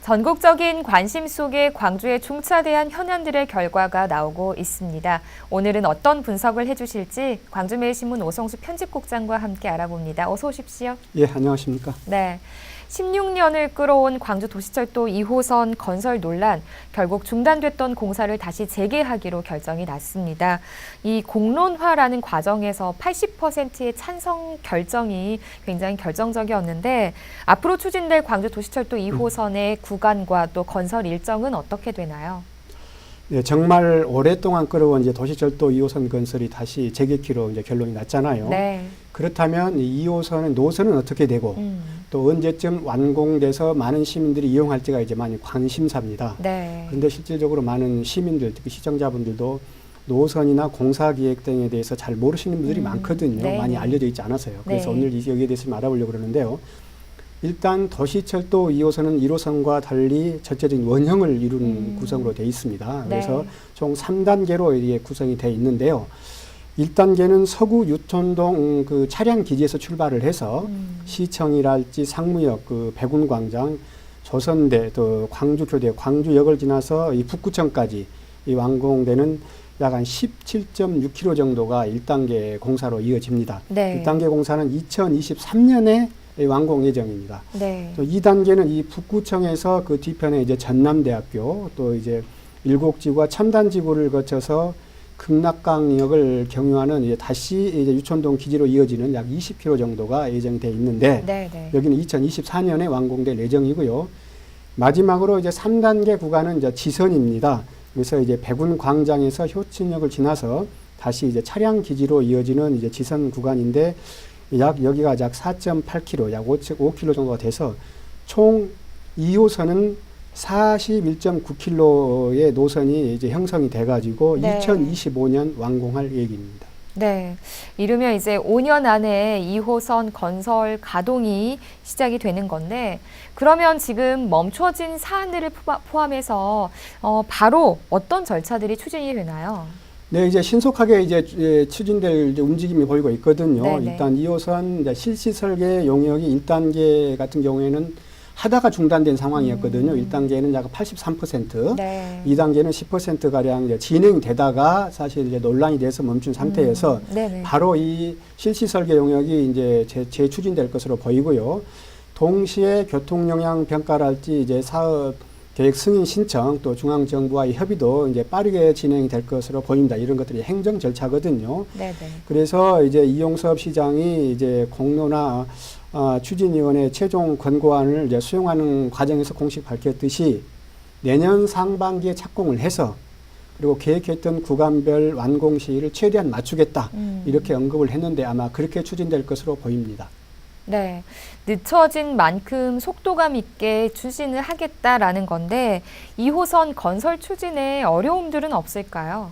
전국적인 관심 속에 광주에 중차대한 현안들의 결과가 나오고 있습니다. 오늘은 어떤 분석을 해주실지 광주매일신문 오성수 편집국장과 함께 알아봅니다. 어서 오십시오. 예, 안녕하십니까. 네. 16년을 끌어온 광주도시철도 2호선 건설 논란, 결국 중단됐던 공사를 다시 재개하기로 결정이 났습니다. 이 공론화라는 과정에서 80%의 찬성 결정이 굉장히 결정적이었는데 앞으로 추진될 광주도시철도 2호선의 구간과 또 건설 일정은 어떻게 되나요? 네, 정말 오랫동안 끌어온 이제 도시철도 2호선 건설이 다시 재개키로 이제 결론이 났잖아요. 네. 그렇다면 이 2호선의 노선은 어떻게 되고 또 언제쯤 완공돼서 많은 시민들이 이용할지가 이제 많이 관심사입니다. 네. 그런데 실질적으로 많은 시민들, 특히 시청자분들도 노선이나 공사 기획 등에 대해서 잘 모르시는 분들이 많거든요. 네. 많이 알려져 있지 않아서요. 그래서 네. 오늘 여기에 대해서 좀 알아보려고 그러는데요. 일단 도시철도 2호선은 1호선과 달리 전체적인 원형을 이룬 구성으로 되어 있습니다. 네. 그래서 총 3단계로 이게 구성이 되어 있는데요. 1단계는 서구 유촌동 그 차량 기지에서 출발을 해서 시청이랄지 상무역, 그 백운광장, 조선대, 또 광주교대, 광주역을 지나서 이 북구청까지 이 완공되는 약 한 17.6km 정도가 1단계 공사로 이어집니다. 네. 1단계 공사는 2023년에 완공 예정입니다. 네. 또 2단계는 이 북구청에서 그 뒤편에 이제 전남대학교 또 이제 일곡지구와 첨단지구를 거쳐서 극락강역을 경유하는 이제 다시 이제 유촌동 기지로 이어지는 약 20km 정도가 예정이 돼 있는데 네. 네. 여기는 2024년에 완공될 예정이고요. 마지막으로 이제 3단계 구간은 이제 지선입니다. 그래서 이제 백운광장에서 효친역을 지나서 다시 이제 차량 기지로 이어지는 이제 지선 구간인데 약 여기가 약 4.8km, 약 5km 정도가 돼서 총 2호선은 41.9km의 노선이 이제 형성이 돼가지고 네. 2025년 완공할 계획입니다. 네. 이르면 이제 5년 안에 2호선 건설 가동이 시작이 되는 건데 그러면 지금 멈춰진 사안들을 포함해서 바로 어떤 절차들이 추진이 되나요? 네, 이제 신속하게 이제 추진될 이제 움직임이 보이고 있거든요. 네네. 일단 2호선 이제 실시 설계 용역이 1단계 같은 경우에는 하다가 중단된 상황이었거든요. 1단계는 약 83%, 네. 2단계는 10%가량 이제 진행되다가 사실 이제 논란이 돼서 멈춘 상태여서 네네. 바로 이 실시 설계 용역이 이제 재추진될 것으로 보이고요. 동시에 교통영향 평가랄지 이제 사업 계획 승인 신청 또 중앙정부와의 협의도 이제 빠르게 진행이 될 것으로 보입니다. 이런 것들이 행정 절차거든요. 네네. 그래서 이제 이용섭 시장이 이제 공론화 추진위원회 최종 권고안을 이제 수용하는 과정에서 공식 밝혔듯이 내년 상반기에 착공을 해서 그리고 계획했던 구간별 완공 시일을 최대한 맞추겠다 이렇게 언급을 했는데 아마 그렇게 추진될 것으로 보입니다. 네. 늦춰진 만큼 속도감 있게 추진을 하겠다라는 건데 2호선 건설 추진에 어려움들은 없을까요?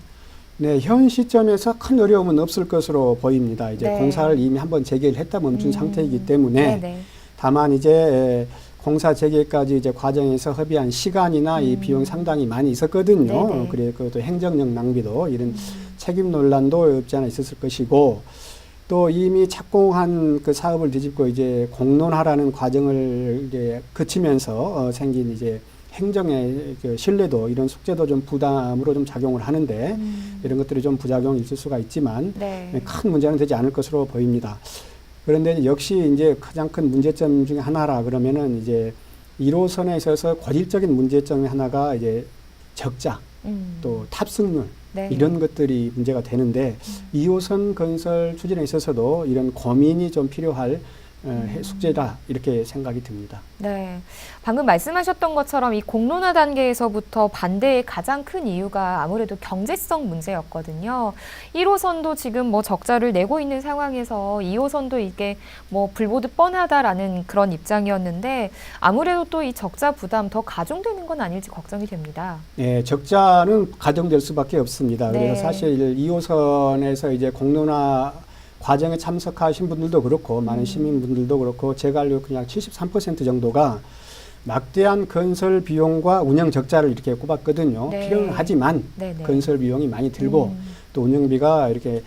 네, 현 시점에서 큰 어려움은 없을 것으로 보입니다. 이제 네. 공사를 이미 한번 재개를 했다 멈춘 상태이기 때문에 네네. 다만 이제 공사 재개까지 이제 과정에서 허비한 시간이나 이 비용 상당히 많이 있었거든요. 네네. 그래 그것도 행정력 낭비도 이런 책임 논란도 없지 않아 있었을 것이고 또 이미 착공한 그 사업을 뒤집고 이제 공론화라는 과정을 이제 거치면서 생긴 이제 행정의 그 신뢰도 이런 숙제도 좀 부담으로 좀 작용을 하는데 이런 것들이 좀 부작용이 있을 수가 있지만 네. 큰 문제는 되지 않을 것으로 보입니다. 그런데 역시 이제 가장 큰 문제점 중에 하나라 그러면은 이제 1호선에 있어서 고질적인 문제점이 하나가 이제 적자 또 탑승률 네. 이런 것들이 문제가 되는데 2호선 건설 추진에 있어서도 이런 고민이 좀 필요할 숙제다 이렇게 생각이 듭니다. 네. 방금 말씀하셨던 것처럼 이 공론화 단계에서부터 반대의 가장 큰 이유가 아무래도 경제성 문제였거든요. 1호선도 지금 뭐 적자를 내고 있는 상황에서 2호선도 이게 뭐 불보듯 뻔하다라는 그런 입장이었는데 아무래도 또 이 적자 부담 더 가중되는 건 아닐지 걱정이 됩니다. 네, 적자는 가정될 수밖에 없습니다. 네. 그래서 사실 2호선에서 이제 공론화 과정에 참석하신 분들도 그렇고 많은 시민분들도 그렇고 제가 알기로 그냥 73% 정도가 막대한 건설 비용과 운영 적자를 이렇게 꼽았거든요. 네. 필요는 하지만 네네. 건설 비용이 많이 들고 또 운영비가 이렇게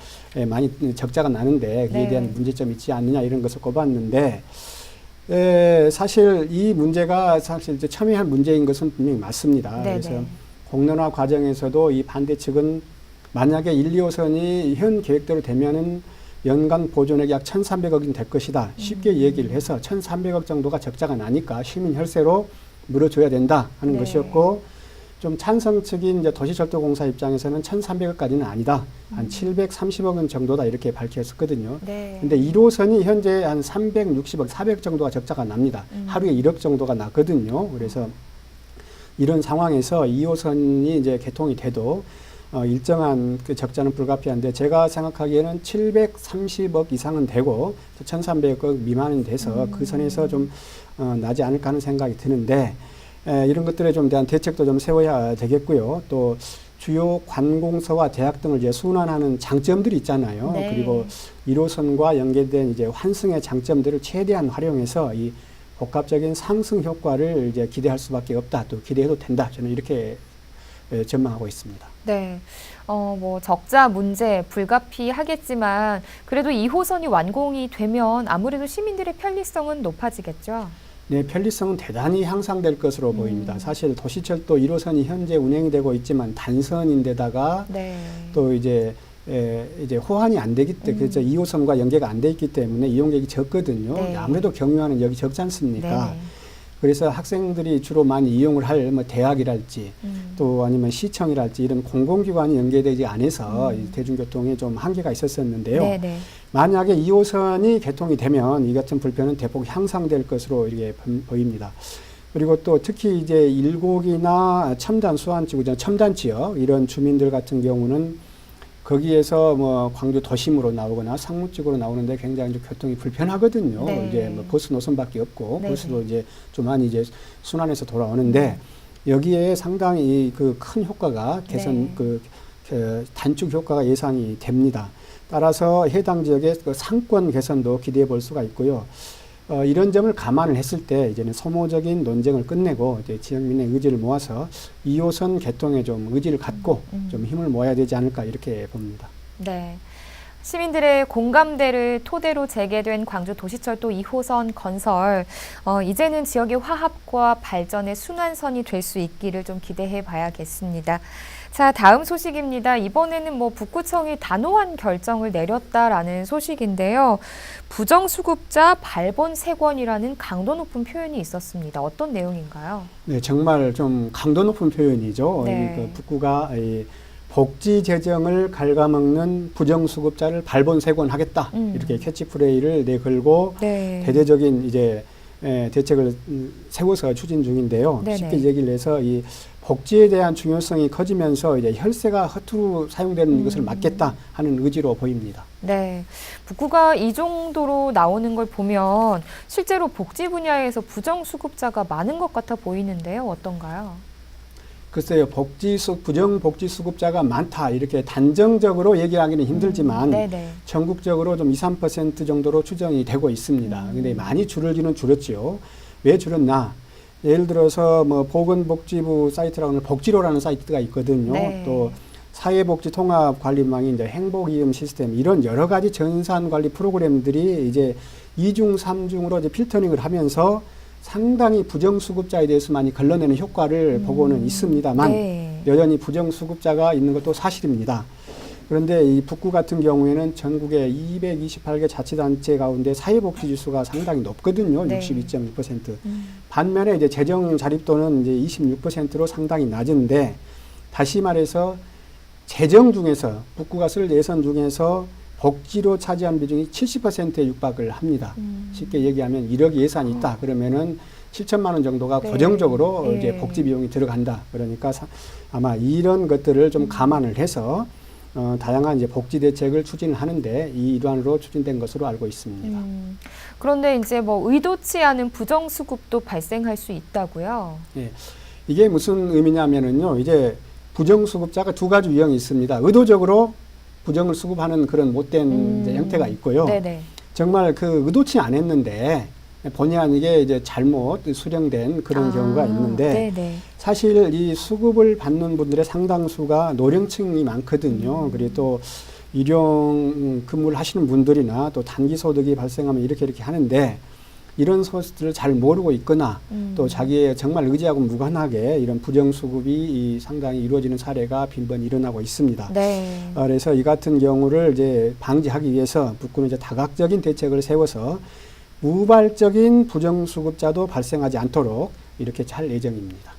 많이 적자가 나는데 그에 네. 대한 문제점이 있지 않느냐 이런 것을 꼽았는데 사실 이 문제가 사실 이제 첨예한 문제인 것은 분명히 맞습니다. 네네. 그래서 공론화 과정에서도 이 반대 측은 만약에 1, 2호선이 현 계획대로 되면은 연간 보존액이 약 1,300억이 될 것이다. 쉽게 얘기를 해서 1,300억 정도가 적자가 나니까 시민 혈세로 물어줘야 된다 하는 네. 것이었고, 좀 찬성 측인 이제 도시철도공사 입장에서는 1,300억까지는 아니다. 한 730억 원 정도다 이렇게 밝혔었거든요. 네. 근데 1호선이 현재 한 360억, 400억 정도가 적자가 납니다. 하루에 1억 정도가 나거든요. 그래서 이런 상황에서 2호선이 이제 개통이 돼도 일정한 그 적자는 불가피한데, 제가 생각하기에는 730억 이상은 되고 1,300억 미만은 돼서 그 선에서 좀 나지 않을까 하는 생각이 드는데, 이런 것들에 좀 대한 대책도 좀 세워야 되겠고요. 또 주요 관공서와 대학 등을 이제 순환하는 장점들이 있잖아요. 네. 그리고 1호선과 연계된 이제 환승의 장점들을 최대한 활용해서 이 복합적인 상승 효과를 이제 기대할 수밖에 없다. 또 기대해도 된다. 저는 이렇게 전망하고 있습니다. 네. 뭐 적자 문제 불가피하겠지만 그래도 2호선이 완공이 되면 아무래도 시민들의 편리성은 높아지겠죠. 네, 편리성은 대단히 향상될 것으로 보입니다. 사실 도시철도 1호선이 현재 운행이 되고 있지만 단선인데다가 네. 또 이제 호환이 안 되기 때문에 그래서 2호선과 연계가 안 돼 있기 때문에 이용객이 적거든요. 네. 아무래도 경유하는 역이 적지 않습니까? 네. 그래서 학생들이 주로 많이 이용을 할 뭐 대학이랄지 또 아니면 시청이랄지 이런 공공기관이 연계되지 않아서 이 대중교통에 좀 한계가 있었었는데요. 네, 네. 만약에 2호선이 개통이 되면 이 같은 불편은 대폭 향상될 것으로 이렇게 보입니다. 그리고 또 특히 이제 일곡이나 첨단 수안지구, 첨단 지역 이런 주민들 같은 경우는 거기에서 뭐 광주 도심으로 나오거나 상무 쪽으로 나오는데 굉장히 좀 교통이 불편하거든요. 네. 이제 뭐 버스 노선밖에 없고 네, 버스도 네. 이제 좀 많이 이제 순환해서 돌아오는데 여기에 상당히 그 큰 효과가 개선 네. 그 단축 효과가 예상이 됩니다. 따라서 해당 지역의 그 상권 개선도 기대해 볼 수가 있고요. 이런 점을 감안을 했을 때 이제는 소모적인 논쟁을 끝내고 이제 지역민의 의지를 모아서 2호선 개통에 좀 의지를 갖고 좀 힘을 모아야 되지 않을까 이렇게 봅니다. 네. 시민들의 공감대를 토대로 재개된 광주 도시철도 2호선 건설, 이제는 지역의 화합과 발전의 순환선이 될 수 있기를 좀 기대해 봐야겠습니다. 자, 다음 소식입니다. 이번에는 뭐 북구청이 단호한 결정을 내렸다라는 소식인데요. 부정수급자 발본 세권이라는 강도 높은 표현이 있었습니다. 어떤 내용인가요? 네, 정말 좀 강도 높은 표현이죠. 네. 그 북구가 이 복지 재정을 갉아먹는 부정수급자를 발본세권하겠다 이렇게 캐치프레이를 내걸고 네. 대대적인 이제 대책을 세워서 추진 중인데요. 네네. 쉽게 얘기를 해서 이 복지에 대한 중요성이 커지면서 이제 혈세가 허투루 사용되는 것을 막겠다 하는 의지로 보입니다. 네. 북구가 이 정도로 나오는 걸 보면 실제로 복지 분야에서 부정수급자가 많은 것 같아 보이는데요. 어떤가요? 글쎄요, 부정복지수급자가 많다 이렇게 단정적으로 얘기하기는 힘들지만 네네. 전국적으로 좀 2, 3% 정도로 추정이 되고 있습니다. 근데 많이 줄을기는 줄었죠. 왜 줄었나? 예를 들어서 뭐 보건복지부 사이트라고 하는 복지로라는 사이트가 있거든요. 네. 또 사회복지통합관리망이 이제 행복이음 시스템 이런 여러 가지 전산관리 프로그램들이 이제 2중, 3중으로 이제 필터링을 하면서 상당히 부정수급자에 대해서 많이 걸러내는 효과를 보고는 있습니다만 네. 여전히 부정수급자가 있는 것도 사실입니다. 그런데 이 북구 같은 경우에는 전국의 228개 자치단체 가운데 사회복지지수가 상당히 높거든요. 네. 62.6%. 반면에 이제 재정 자립도는 이제 26%로 상당히 낮은데, 다시 말해서 재정 중에서 북구가 쓸 예산 중에서 복지로 차지한 비중이 70%에 육박을 합니다. 쉽게 얘기하면 1억 예산이 있다. 그러면은 7천만 원 정도가 네. 고정적으로 네. 이제 복지 비용이 들어간다. 그러니까 아마 이런 것들을 좀 감안을 해서 다양한 이제 복지 대책을 추진하는데 이 일환으로 추진된 것으로 알고 있습니다. 그런데 이제 뭐 의도치 않은 부정수급도 발생할 수 있다고요? 예. 이게 무슨 의미냐면은요. 이제 부정수급자가 두 가지 유형이 있습니다. 의도적으로 부정을 수급하는 그런 못된 이제 형태가 있고요. 네네. 정말 그 의도치 않았는데 본의 아니게 이제 잘못 수령된 그런 경우가 있는데 네네. 사실 이 수급을 받는 분들의 상당수가 노령층이 많거든요. 그리고 또 일용 근무를 하시는 분들이나 또 단기 소득이 발생하면 이렇게 하는데 이런 소식들을 잘 모르고 있거나 또 자기의 정말 의지하고 무관하게 이런 부정수급이 상당히 이루어지는 사례가 빈번히 일어나고 있습니다. 네. 그래서 이 같은 경우를 이제 방지하기 위해서 북구는 이제 다각적인 대책을 세워서 우발적인 부정수급자도 발생하지 않도록 이렇게 할 예정입니다.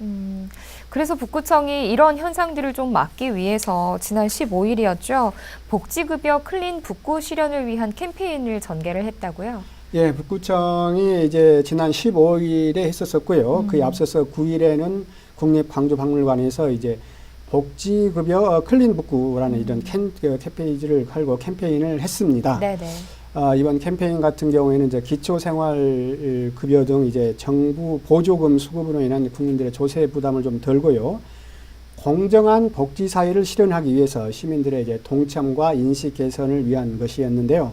그래서 북구청이 이런 현상들을 좀 막기 위해서 지난 15일이었죠. 복지급여 클린 북구 실현을 위한 캠페인을 전개를 했다고요? 예, 북구청이 이제 지난 15일에 했었었고요. 그에 앞서서 9일에는 국립광주박물관에서 이제 복지급여 클린 북구라는 이런 캠페인을 걸고 캠페인을 했습니다. 네네. 이번 캠페인 같은 경우에는 이제 기초생활급여 등 이제 정부 보조금 수급으로 인한 국민들의 조세 부담을 좀 덜고요. 공정한 복지 사회를 실현하기 위해서 시민들의 이제 동참과 인식 개선을 위한 것이었는데요.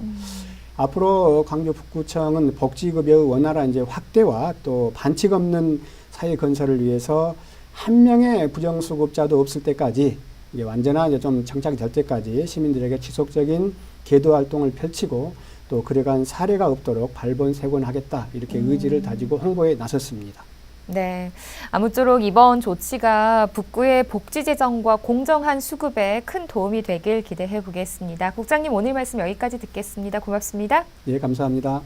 앞으로 광주 북구청은 복지급여 원활한 이제 확대와 또 반칙 없는 사회 건설을 위해서 한 명의 부정수급자도 없을 때까지 이제 완전한 이제 좀 정착이 될 때까지 시민들에게 지속적인 계도 활동을 펼치고 또 그래간 사례가 없도록 발본색원하겠다 이렇게 의지를 다지고 홍보에 나섰습니다. 네. 아무쪼록 이번 조치가 북구의 복지 재정과 공정한 수급에 큰 도움이 되길 기대해 보겠습니다. 국장님 오늘 말씀 여기까지 듣겠습니다. 고맙습니다. 예, 감사합니다.